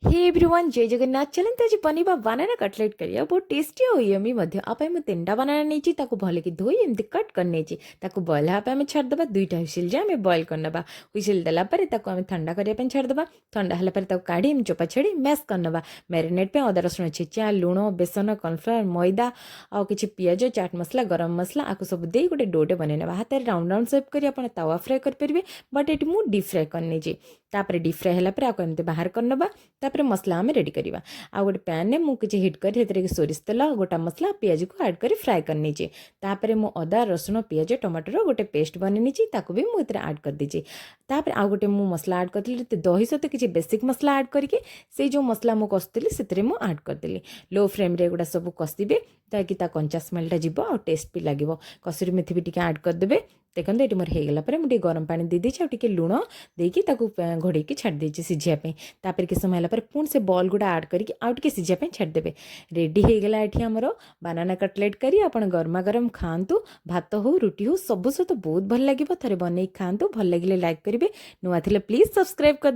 hey everyone जय जगन्नाथ चलते आज बनवा बनाना कटलेट करिया बहुत टेस्टी और यमी मुझे तीन बनाना नहीं भल कि धोई एमती कट करने बॉयल हाँ छाड़देवा दुईटा हुइसिल जाए आम बॉयल करनवा हुइसिल देलापर ठंडा करने छाड़देवा ठंडा है काढ़ी चोपा छाड़ी मैश करनवा मैरिनेट पे अदा रसुण छेचा लुण बेसन कॉर्नफ्लावर मैदा आ कि पियाज चाट मसला गरम मसला आपको सब दे गोटे डोटे बनई हाथ में राउंड राउंड सेप कर तावा फ्राए करेंगे बट ये मुझे डीप फ्राए करनी तापर डीप फ्राए है आपको बाहर करनवा तापर मसला आम रेडी करवा आ गोटे पैन में मुझे हिट कर सोरिष तेल गोटा मसला पियाज को ऐड कर फ्राए करनी तापर मु अदा रसुण पियाज टमाटर गोटे पेस्ट बनई भी मुझे ऐड कर दीजिए तापर आ गोटे मु मसला ऐड करी दही सहित किसी बेसिक मसला ऐड करके से जो मसला मुझे कषुली से ऐड करदेली लो फ्लेम रे गुड़ा सब कषिबे ताकि कंचा स्मेलटा जीव आ टेस्ट भी लगे कसुरी मेथी भी टी ऐड करदे देखो ये मोर होगला मुझे गरम पानी दे दीजिए टे लुण देकी घोड़े छाड़ी सिझापी तापर कि समय पुणी से बॉल गुड़ा ऐड करके आउ टे सिझापी छाड़देवे रेडी होगला ये आमर बानाना कटलेट करी आप गरमा गरम खातु भात हो रुटी हो सब सहित बहुत भल लगे थे बनई खातु भल लगे लाइक करेंगे नुआ थे प्लीज सब्सक्राइब कर